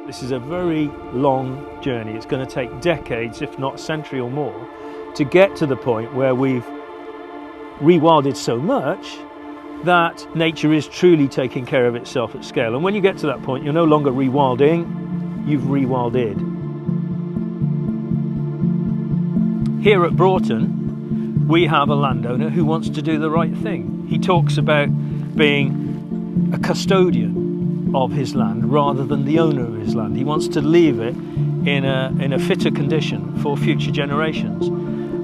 This is a very long journey. It's going to take decades, if not a century or more, to get to the point where we've rewilded so much that nature is truly taking care of itself at scale. And when you get to that point, you're no longer rewilding, you've rewilded. Here at Broughton, we have a landowner who wants to do the right thing. He talks about being a custodian of his land rather than the owner of his land. He wants to leave it in a fitter condition for future generations.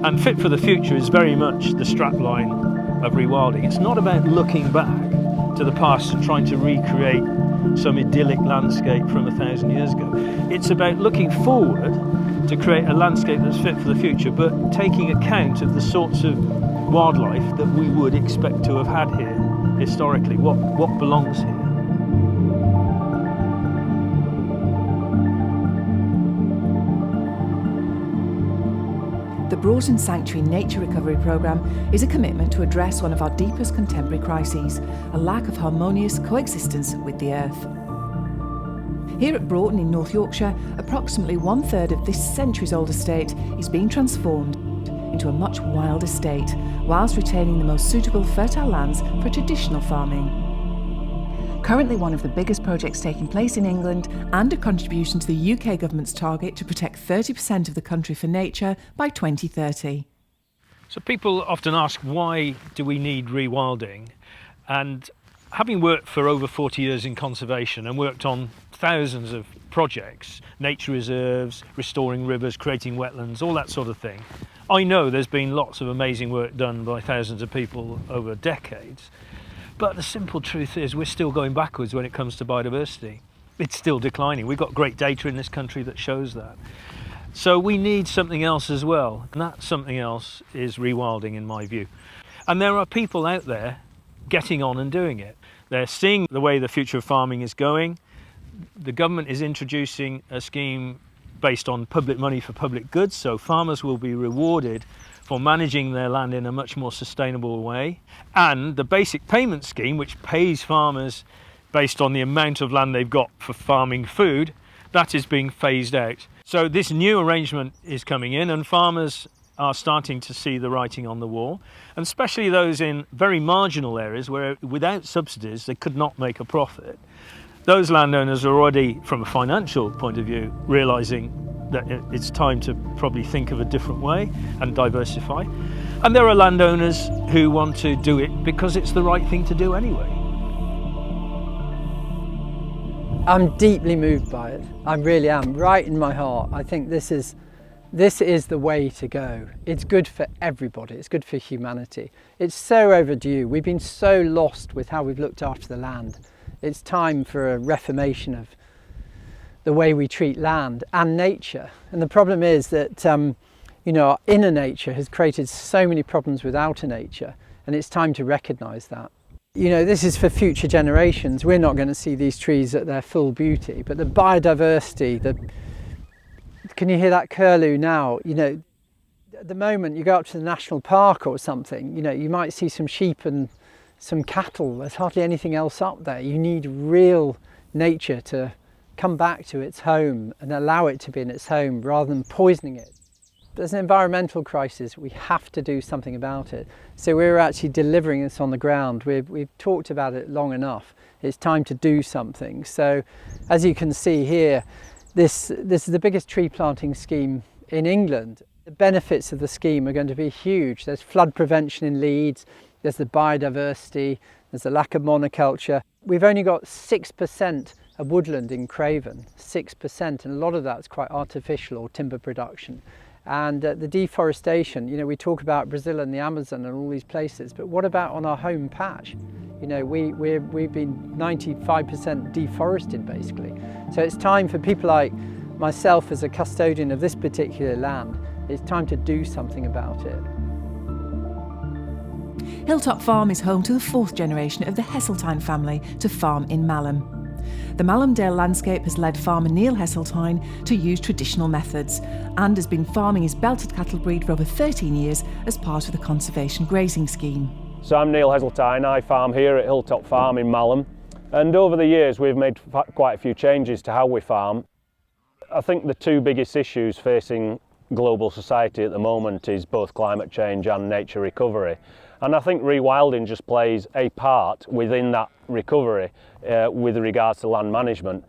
And fit for the future is very much the strapline of rewilding. It's not about looking back to the past and trying to recreate some idyllic landscape from 1,000 years ago. It's about looking forward to create a landscape that's fit for the future, but taking account of the sorts of wildlife that we would expect to have had here historically, what belongs here. The Broughton Sanctuary Nature Recovery Programme is a commitment to address one of our deepest contemporary crises, a lack of harmonious coexistence with the earth. Here at Broughton in North Yorkshire, approximately 1/3 of this centuries-old estate is being transformed into a much wild estate, whilst retaining the most suitable fertile lands for traditional farming. Currently one of the biggest projects taking place in England and a contribution to the UK government's target to protect 30% of the country for nature by 2030. So people often ask, why do we need rewilding? And having worked for over 40 years in conservation and worked on thousands of projects, nature reserves, restoring rivers, creating wetlands, all that sort of thing, I know there's been lots of amazing work done by thousands of people over decades. But the simple truth is we're still going backwards when it comes to biodiversity. It's still declining. We've got great data in this country that shows that. So we need something else as well. And that something else is rewilding, in my view. And there are people out there getting on and doing it. They're seeing the way the future of farming is going. The government is introducing a scheme based on public money for public goods. So farmers will be rewarded for managing their land in a much more sustainable way. And the basic payment scheme, which pays farmers based on the amount of land they've got for farming food, that is being phased out. So this new arrangement is coming in, and farmers are starting to see the writing on the wall, and especially those in very marginal areas where without subsidies they could not make a profit. Those landowners are already, from a financial point of view, realising that it's time to probably think of a different way and diversify. And there are landowners who want to do it because it's the right thing to do anyway. I'm deeply moved by it. I really am, right in my heart. I think this is the way to go. It's good for everybody. It's good for humanity. It's so overdue. We've been so lost with how we've looked after the land. It's time for a reformation of the way we treat land and nature. And the problem is that our inner nature has created so many problems with outer nature, and it's time to recognise that. This is for future generations. We're not going to see these trees at their full beauty, but the biodiversity, can you hear that curlew now? At the moment you go up to the national park or something, you might see some sheep and some cattle. There's hardly anything else up there. You need real nature to come back to its home and allow it to be in its home rather than poisoning it. There's an environmental crisis. We have to do something about it. So we're actually delivering this on the ground. We've talked about it long enough. It's time to do something. So as you can see here, this is the biggest tree planting scheme in England. The benefits of the scheme are going to be huge. There's flood prevention in Leeds, there's the biodiversity, there's the lack of monoculture. We've only got 6% of woodland in Craven, 6%, and a lot of that's quite artificial or timber production. And the deforestation, we talk about Brazil and the Amazon and all these places, but what about on our home patch? We've been 95% deforested basically. So it's time for people like myself as a custodian of this particular land, it's time to do something about it. Hilltop Farm is home to the 4th generation of the Heseltine family to farm in Malham. The Malhamdale landscape has led farmer Neil Heseltine to use traditional methods and has been farming his belted cattle breed for over 13 years as part of the conservation grazing scheme. So I'm Neil Heseltine. I farm here at Hilltop Farm in Malham. And over the years we've made quite a few changes to how we farm. I think the two biggest issues facing global society at the moment is both climate change and nature recovery. And I think rewilding just plays a part within that recovery with regards to land management.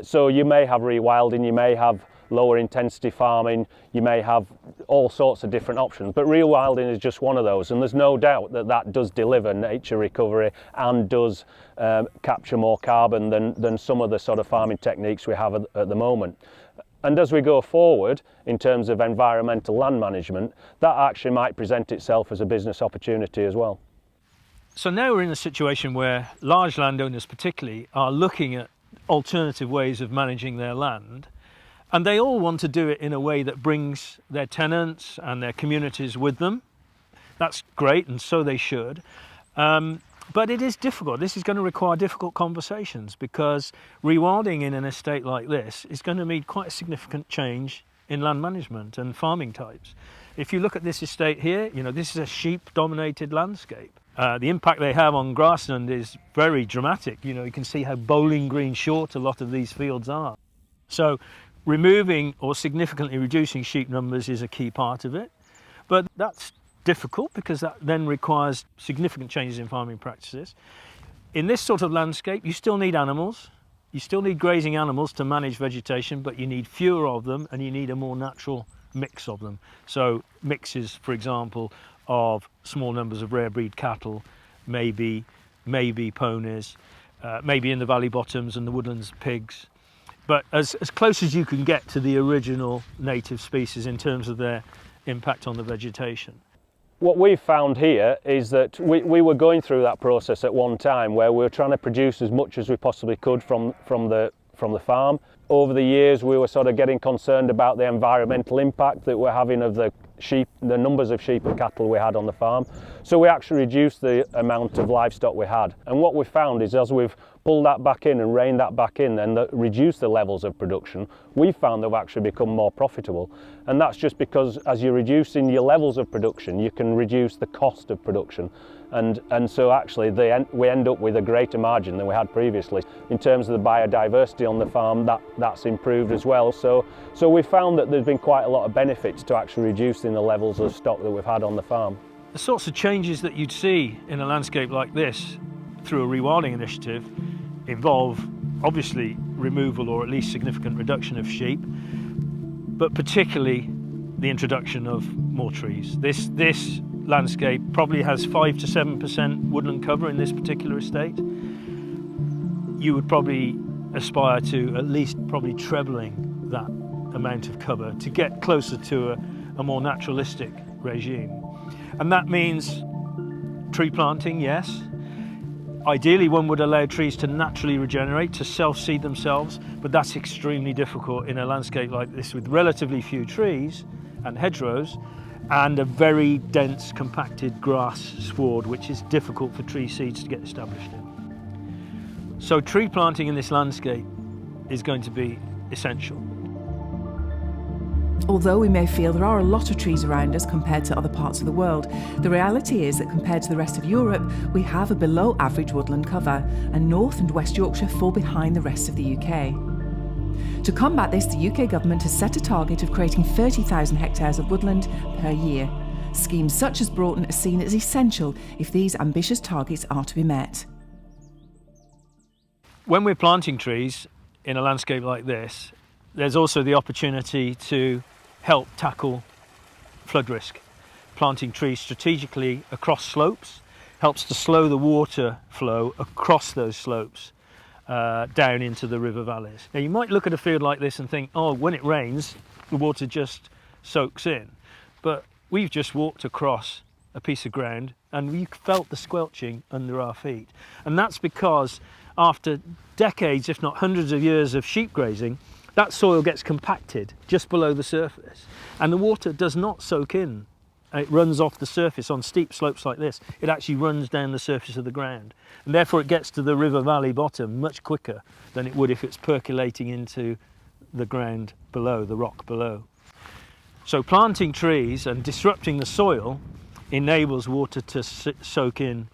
So you may have rewilding, you may have lower intensity farming, you may have all sorts of different options, but rewilding is just one of those, and there's no doubt that that does deliver nature recovery and does capture more carbon than some of the sort of farming techniques we have at the moment. And as we go forward in terms of environmental land management, that actually might present itself as a business opportunity as well. So now we're in a situation where large landowners particularly are looking at alternative ways of managing their land, and they all want to do it in a way that brings their tenants and their communities with them. That's great, and so they should. But it is difficult. This is going to require difficult conversations, because rewilding in an estate like this is going to mean quite a significant change in land management and farming types. If you look at this estate here, you know, this is a sheep-dominated landscape. The impact they have on grassland is very dramatic. You know, you can see how bowling green short a lot of these fields are. So removing or significantly reducing sheep numbers is a key part of it. But that's difficult because that then requires significant changes in farming practices. In this sort of landscape, you still need animals. You still need grazing animals to manage vegetation, but you need fewer of them and you need a more natural mix of them. So mixes, for example, of small numbers of rare breed cattle, maybe ponies, maybe in the valley bottoms and the woodlands pigs, but as close as you can get to the original native species in terms of their impact on the vegetation. What we've found here is that we were going through that process at one time where we were trying to produce as much as we possibly could from the farm. Over the years we were sort of getting concerned about the environmental impact that we're having of the numbers of sheep and cattle we had on the farm. So we actually reduced the amount of livestock we had. And what we found is as we've pulled that back in and reined that back in and reduced the levels of production, we found they've actually become more profitable. And that's just because as you're reducing your levels of production, you can reduce the cost of production. And so actually we end up with a greater margin than we had previously. In terms of the biodiversity on the farm, that's improved as well. So we found that there's been quite a lot of benefits to actually reducing the levels of stock that we've had on the farm. The sorts of changes that you'd see in a landscape like this through a rewilding initiative involve obviously removal or at least significant reduction of sheep, but particularly the introduction of more trees. This landscape probably has 5 to 7% woodland cover in this particular estate. You would probably aspire to at least probably trebling that amount of cover to get closer to a more naturalistic regime. And that means tree planting, yes. Ideally one would allow trees to naturally regenerate, to self-seed themselves, but that's extremely difficult in a landscape like this with relatively few trees and hedgerows and a very dense compacted grass sward which is difficult for tree seeds to get established in. So tree planting in this landscape is going to be essential. Although we may feel there are a lot of trees around us compared to other parts of the world, the reality is that compared to the rest of Europe, we have a below average woodland cover, and North and West Yorkshire fall behind the rest of the UK. To combat this, the UK government has set a target of creating 30,000 hectares of woodland per year. Schemes such as Broughton are seen as essential if these ambitious targets are to be met. When we're planting trees in a landscape like this, there's also the opportunity to help tackle flood risk. Planting trees strategically across slopes helps to slow the water flow across those slopes down into the river valleys. Now you might look at a field like this and think, oh, when it rains, the water just soaks in. But we've just walked across a piece of ground and we felt the squelching under our feet. And that's because after decades, if not hundreds of years of sheep grazing, that soil gets compacted just below the surface and the water does not soak in. It runs off the surface on steep slopes like this. It actually runs down the surface of the ground and therefore it gets to the river valley bottom much quicker than it would if it's percolating into the ground below, the rock below. So planting trees and disrupting the soil enables water to soak in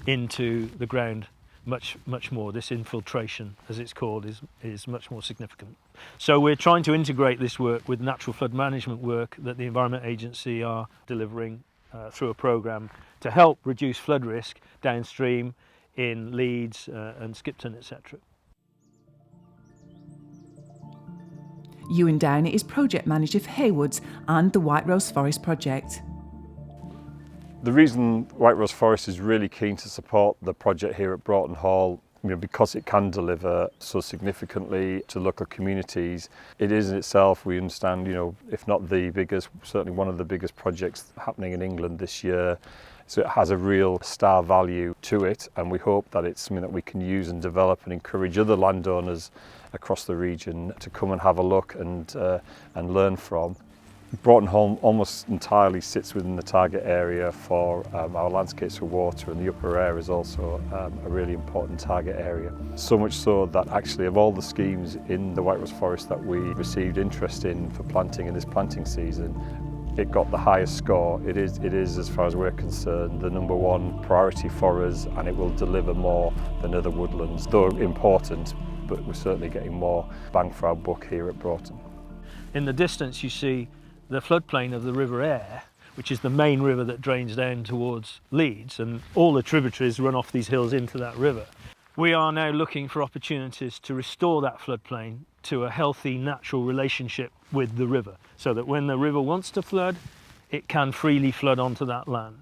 into the ground much more. This infiltration, as it's called, is much more significant. So we're trying to integrate this work with natural flood management work that the Environment Agency are delivering through a programme to help reduce flood risk downstream in Leeds and Skipton, etc. Ewan Downey is Project Manager for Haywoods and the White Rose Forest Project. The reason White Rose Forest is really keen to support the project here at Broughton Hall, because it can deliver so significantly to local communities. It is in itself, we understand, if not the biggest, certainly one of the biggest projects happening in England this year. So it has a real star value to it, and we hope that it's something that we can use and develop and encourage other landowners across the region to come and have a look and learn from. Broughton Hall almost entirely sits within the target area for our landscapes for water, and the upper air is also a really important target area. So much so that actually of all the schemes in the White Rose Forest that we received interest in for planting in this planting season, it got the highest score. It is, as far as we're concerned, the #1 priority for us, and it will deliver more than other woodlands, though important, but we're certainly getting more bang for our buck here at Broughton. In the distance you see the floodplain of the River Aire, which is the main river that drains down towards Leeds, and all the tributaries run off these hills into that river. We are now looking for opportunities to restore that floodplain to a healthy natural relationship with the river, so that when the river wants to flood, it can freely flood onto that land.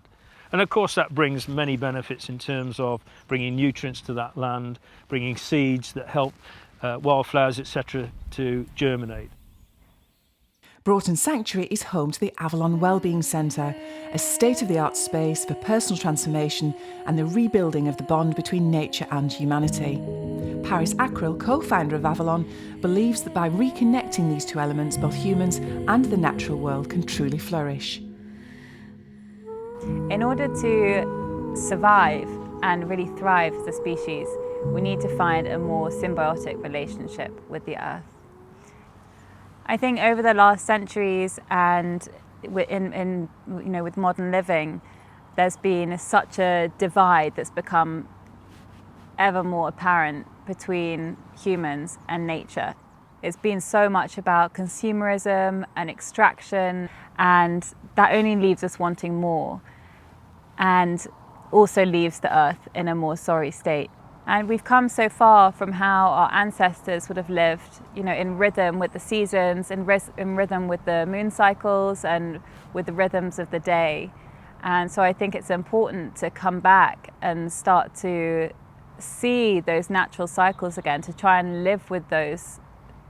And of course that brings many benefits in terms of bringing nutrients to that land, bringing seeds that help wildflowers, etc. to germinate. Broughton Sanctuary is home to the Avalon Wellbeing Centre, a state-of-the-art space for personal transformation and the rebuilding of the bond between nature and humanity. Paris Ackrill, co-founder of Avalon, believes that by reconnecting these two elements, both humans and the natural world can truly flourish. In order to survive and really thrive as a species, we need to find a more symbiotic relationship with the earth. I think over the last centuries and with modern living, there's been such a divide that's become ever more apparent between humans and nature. It's been so much about consumerism and extraction, and that only leaves us wanting more, and also leaves the earth in a more sorry state. And we've come so far from how our ancestors would have lived, in rhythm with the seasons, in rhythm with the moon cycles and with the rhythms of the day. And so I think it's important to come back and start to see those natural cycles again, to try and live with those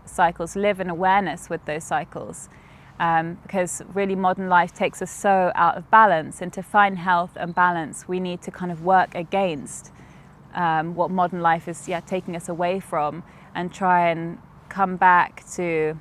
cycles, live in awareness with those cycles. Because really modern life takes us so out of balance, and to find health and balance, we need to kind of work against what modern life is taking us away from, and try and come back to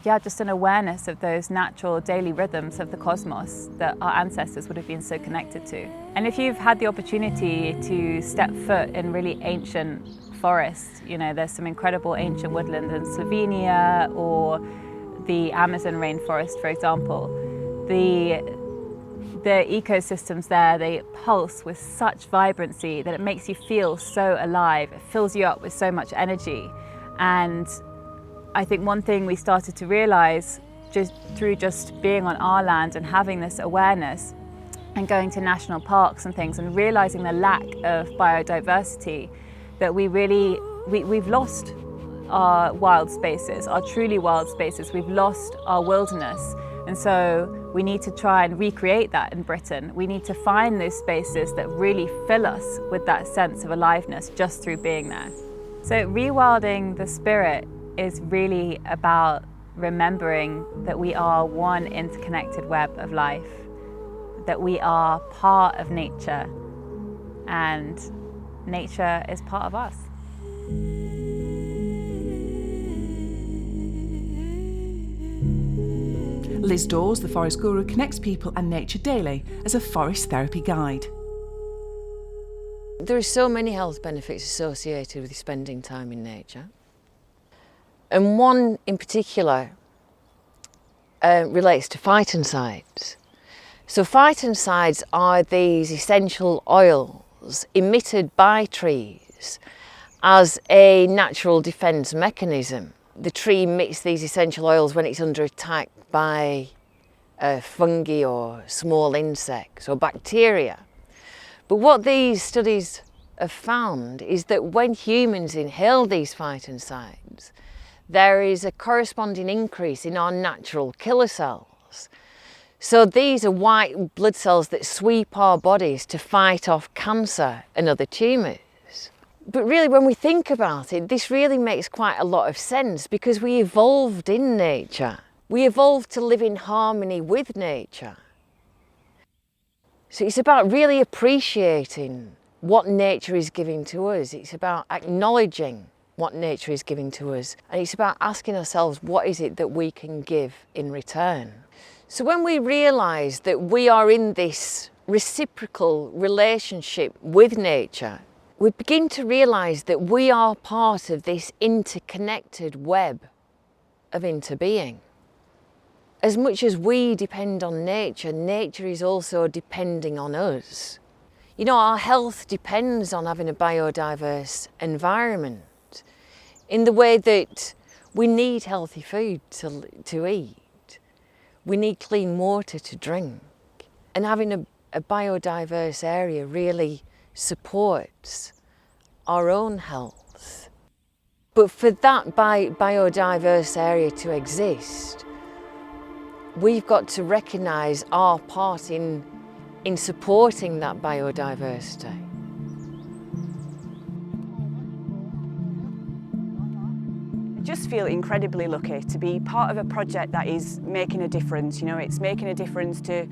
just an awareness of those natural daily rhythms of the cosmos that our ancestors would have been so connected to. And if you've had the opportunity to step foot in really ancient forests, there's some incredible ancient woodland in Slovenia or the Amazon rainforest, for example. The ecosystems there, they pulse with such vibrancy that it makes you feel so alive. It fills you up with so much energy. And I think one thing we started to realize just through being on our land and having this awareness and going to national parks and things and realizing the lack of biodiversity, that we've lost our wild spaces, our truly wild spaces. We've lost our wilderness. And so we need to try and recreate that in Britain. We need to find those spaces that really fill us with that sense of aliveness just through being there. So rewilding the spirit is really about remembering that we are one interconnected web of life, that we are part of nature, and nature is part of us. Liz Dawes, the forest guru, connects people and nature daily as a forest therapy guide. There are so many health benefits associated with spending time in nature. And one in particular relates to phytoncides. So phytoncides are these essential oils oils emitted by trees as a natural defence mechanism. The tree emits these essential oils when it's under attack by fungi or small insects or bacteria. But what these studies have found is that when humans inhale these phytoncides, there is a corresponding increase in our natural killer cells. So these are white blood cells that sweep our bodies to fight off cancer and other tumours. But really, when we think about it, this really makes quite a lot of sense, because we evolved in nature. We evolved to live in harmony with nature. So it's about really appreciating what nature is giving to us. It's about acknowledging what nature is giving to us. And it's about asking ourselves, what is it that we can give in return? So when we realise that we are in this reciprocal relationship with nature, we begin to realise that we are part of this interconnected web of interbeing. As much as we depend on nature, nature is also depending on us. You know, our health depends on having a biodiverse environment, in the way that we need healthy food to eat. We need clean water to drink. And having a biodiverse area really supports our own health. But for that biodiverse area to exist, we've got to recognise our part in supporting that biodiversity. I just feel incredibly lucky to be part of a project that is making a difference. You know, it's making a difference to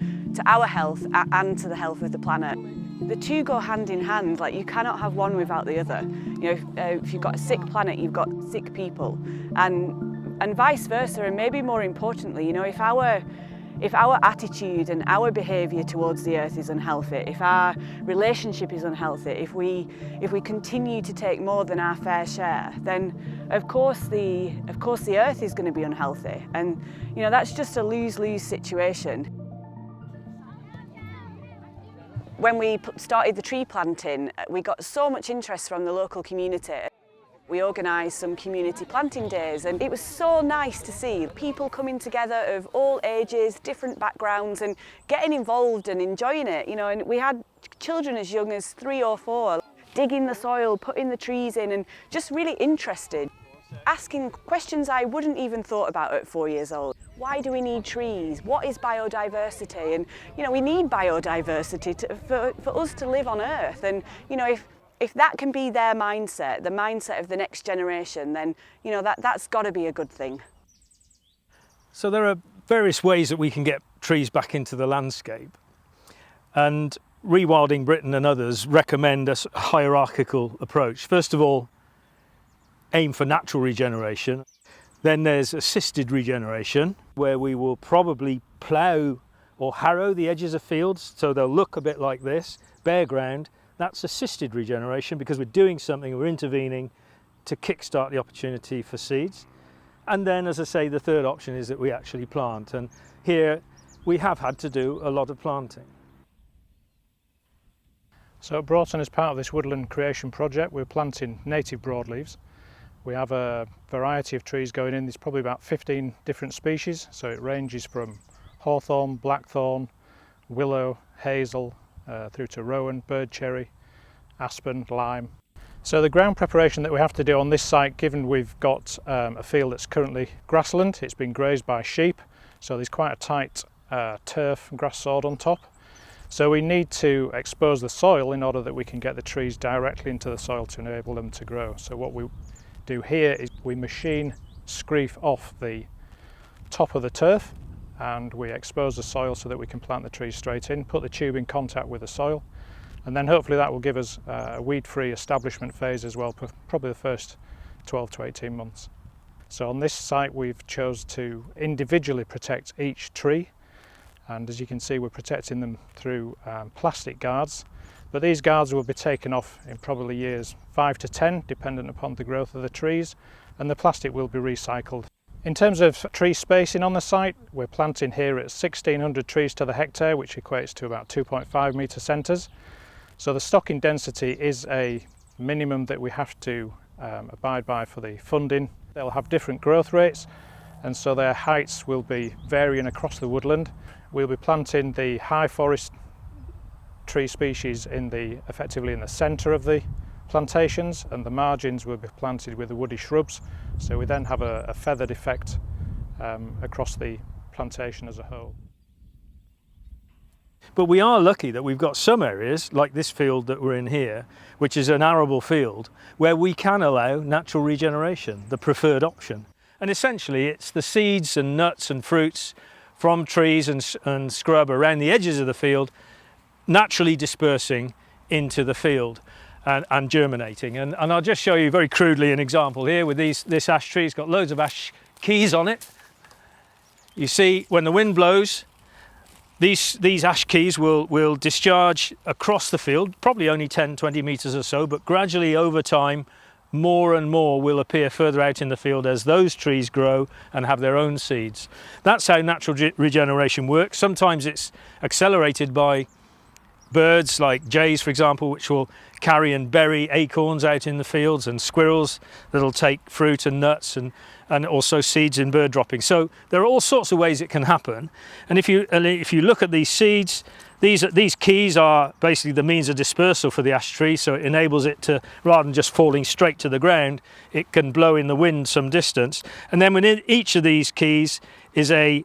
our health and to the health of the planet. The two go hand in hand. Like, you cannot have one without the other. You know, if you've got a sick planet, you've got sick people, and vice versa. And maybe more importantly, you know, if our attitude and our behaviour towards the earth is unhealthy, if our relationship is unhealthy, if we continue to take more than our fair share, then of course the earth is going to be unhealthy. And you know, that's just a lose-lose situation. When we started the tree planting, we got so much interest from the local community. We organised some community planting days, and it was so nice to see people coming together of all ages, different backgrounds, and getting involved and enjoying it. You know, and we had children as young as 3 or 4 digging the soil, putting the trees in, and just really interested, asking questions I wouldn't even thought about at 4 years old. Why do we need trees? What is biodiversity? And you know, we need biodiversity for us to live on Earth. And you know, if that can be their mindset, the mindset of the next generation, then you know, that's got to be a good thing. So there are various ways that we can get trees back into the landscape, and Rewilding Britain and others recommend a hierarchical approach. First of all, aim for natural regeneration. Then there's assisted regeneration, where we will probably plough or harrow the edges of fields so they'll look a bit like this, bare ground. That's assisted regeneration, because we're doing something, we're intervening to kickstart the opportunity for seeds. And then, as I say, the third option is that we actually plant. And here we have had to do a lot of planting. So at Broughton, as part of this woodland creation project, we're planting native broadleaves. We have a variety of trees going in. There's probably about 15 different species. So it ranges from hawthorn, blackthorn, willow, hazel, through to rowan, bird cherry, aspen, lime. So the ground preparation that we have to do on this site, given we've got a field that's currently grassland, it's been grazed by sheep, so there's quite a tight turf grass sward on top. So we need to expose the soil in order that we can get the trees directly into the soil to enable them to grow. So what we do here is we machine screef off the top of the turf, and we expose the soil so that we can plant the trees straight in, put the tube in contact with the soil, and then hopefully that will give us a weed-free establishment phase as well, probably the first 12 to 18 months. So on this site we've chose to individually protect each tree, and as you can see we're protecting them through plastic guards, but these guards will be taken off in probably years 5 to 10 dependent upon the growth of the trees, and the plastic will be recycled. In terms of tree spacing on the site, we're planting here at 1,600 trees to the hectare, which equates to about 2.5 metre centres. So the stocking density is a minimum that we have to abide by for the funding. They'll have different growth rates, and so their heights will be varying across the woodland. We'll be planting the high forest tree species effectively in the centre of the plantations, and the margins will be planted with the woody shrubs, so we then have a feathered effect across the plantation as a whole. But we are lucky that we've got some areas, like this field that we're in here, which is an arable field, where we can allow natural regeneration, the preferred option. And essentially it's the seeds and nuts and fruits from trees and scrub around the edges of the field naturally dispersing into the field and germinating. And I'll just show you very crudely an example here with this ash tree. It's got loads of ash keys on it. You see, when the wind blows, these ash keys will discharge across the field, probably only 10-20 metres or so, but gradually over time more and more will appear further out in the field as those trees grow and have their own seeds. That's how natural regeneration works. Sometimes it's accelerated by birds like jays, for example, which will carry and bury acorns out in the fields, and squirrels that'll take fruit and nuts and also seeds in bird droppings. So there are all sorts of ways it can happen. And if you look at these seeds, these keys are basically the means of dispersal for the ash tree, so it enables it to, rather than just falling straight to the ground, it can blow in the wind some distance. And then within each of these keys is a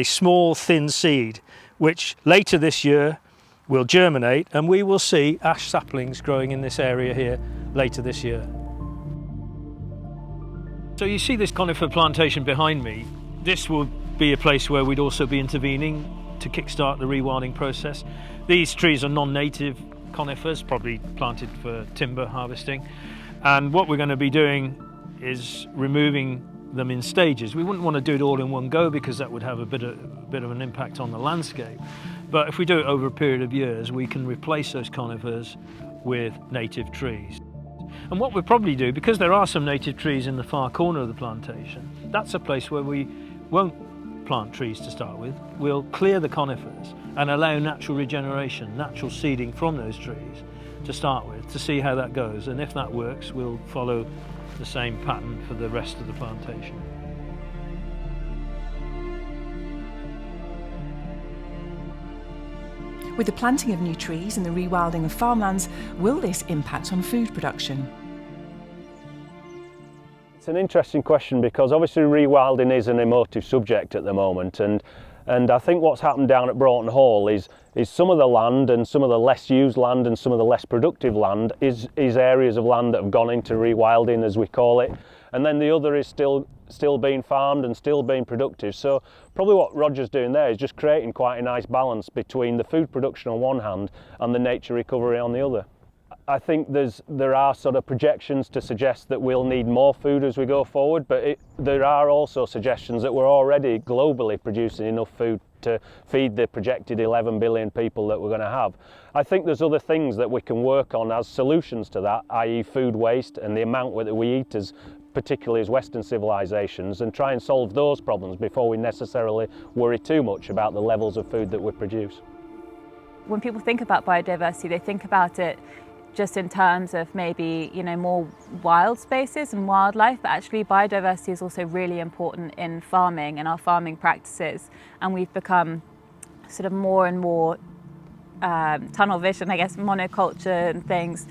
small thin seed, which later this year will germinate, and we will see ash saplings growing in this area here later this year. So you see this conifer plantation behind me. This will be a place where we'd also be intervening to kickstart the rewilding process. These trees are non-native conifers, probably planted for timber harvesting, and what we're going to be doing is removing them in stages. We wouldn't want to do it all in one go because that would have a bit of an impact on the landscape, but if we do it over a period of years, we can replace those conifers with native trees. And what we'll probably do, because there are some native trees in the far corner of the plantation, that's a place where we won't plant trees to start with. We'll clear the conifers and allow natural regeneration, natural seeding from those trees to start with, to see how that goes. And if that works, we'll follow the same pattern for the rest of the plantation. With the planting of new trees and the rewilding of farmlands, will this impact on food production? It's an interesting question because obviously rewilding is an emotive subject at the moment, and I think what's happened down at Broughton Hall is some of the land and some of the less used land and some of the less productive land is areas of land that have gone into rewilding, as we call it, and then the other is still being farmed and still being productive. So probably what Roger's doing there is just creating quite a nice balance between the food production on one hand and the nature recovery on the other. I think there are sort of projections to suggest that we'll need more food as we go forward, but there are also suggestions that we're already globally producing enough food to feed the projected 11 billion people that we're going to have. I think there's other things that we can work on as solutions to that, i.e. food waste and the amount that we eat, particularly as Western civilizations, and try and solve those problems before we necessarily worry too much about the levels of food that we produce. When people think about biodiversity, they think about it just in terms of maybe, more wild spaces and wildlife, but actually biodiversity is also really important in farming and our farming practices, and we've become sort of more and more tunnel vision, I guess, monoculture and things.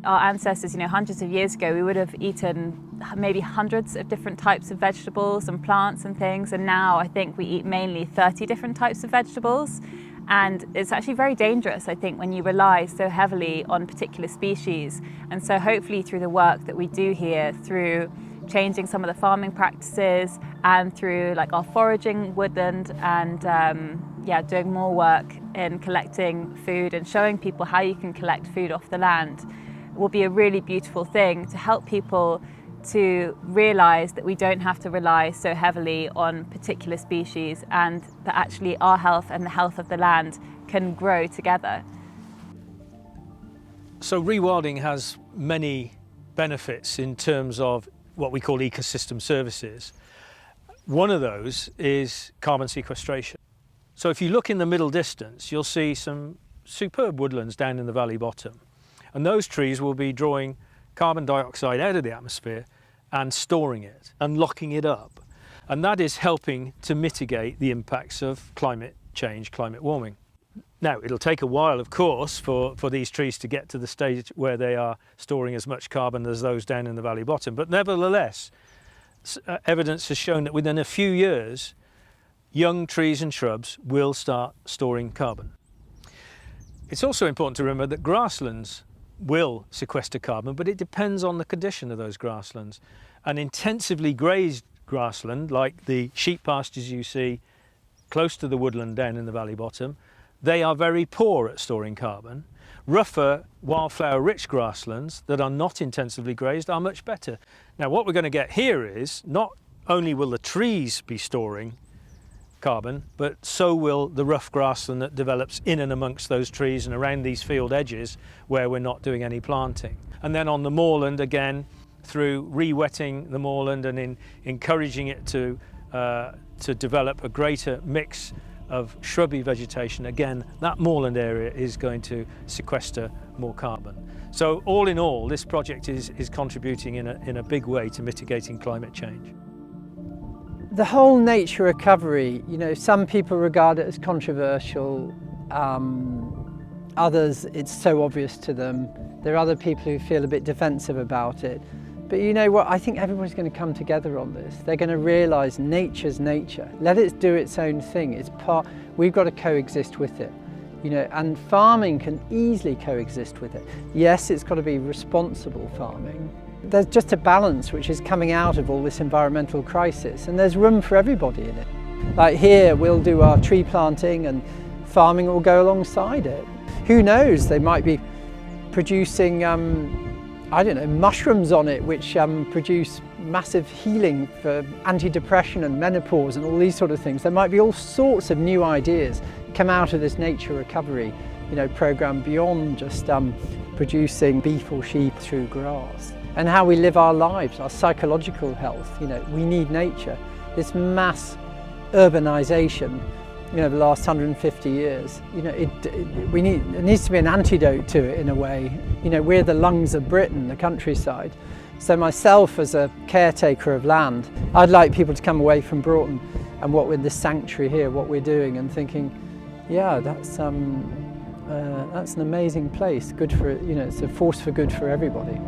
Our ancestors, hundreds of years ago, we would have eaten maybe hundreds of different types of vegetables and plants and things, and now I think we eat mainly 30 different types of vegetables. And it's actually very dangerous, I think, when you rely so heavily on particular species. And so hopefully through the work that we do here, through changing some of the farming practices and through like our foraging woodland and doing more work in collecting food and showing people how you can collect food off the land, will be a really beautiful thing to help people to realise that we don't have to rely so heavily on particular species, and that actually our health and the health of the land can grow together. So rewilding has many benefits in terms of what we call ecosystem services. One of those is carbon sequestration. So if you look in the middle distance, you'll see some superb woodlands down in the valley bottom. And those trees will be drawing carbon dioxide out of the atmosphere and storing it and locking it up. And that is helping to mitigate the impacts of climate change, climate warming. Now, it'll take a while, of course, for these trees to get to the stage where they are storing as much carbon as those down in the valley bottom. But nevertheless, evidence has shown that within a few years, young trees and shrubs will start storing carbon. It's also important to remember that grasslands will sequester carbon, but it depends on the condition of those grasslands. An intensively grazed grassland, like the sheep pastures you see close to the woodland down in the valley bottom, they are very poor at storing carbon. Rougher, wildflower-rich grasslands that are not intensively grazed are much better. Now, what we're going to get here is not only will the trees be storing carbon, but so will the rough grassland that develops in and amongst those trees and around these field edges where we're not doing any planting. And then on the moorland, again, through re-wetting the moorland and encouraging it to develop a greater mix of shrubby vegetation, again, that moorland area is going to sequester more carbon. So all in all, this project is contributing in a big way to mitigating climate change. The whole nature recovery, you know, some people regard it as controversial, others it's so obvious to them. There are other people who feel a bit defensive about it. But you know what, I think everybody's going to come together on this. They're going to realise nature's nature. Let it do its own thing. It's part, we've got to coexist with it. You know, and farming can easily coexist with it. Yes, it's got to be responsible farming. There's just a balance which is coming out of all this environmental crisis, and there's room for everybody in it. Like here, we'll do our tree planting and farming will go alongside it. Who knows, they might be producing I don't know, mushrooms on it which produce massive healing for antidepressant and menopause and all these sort of things. There might be all sorts of new ideas come out of this nature recovery, you know, program beyond just producing beef or sheep through grass. And how we live our lives, our psychological health, you know, we need nature. This mass urbanization, you know, the last 150 years, you know, it needs to be an antidote to it in a way. You know, we're the lungs of Britain, the countryside. So myself as a caretaker of land, I'd like people to come away from Broughton and what with this sanctuary here, what we're doing, and thinking, yeah, that's an amazing place, good for, you know, it's a force for good for everybody.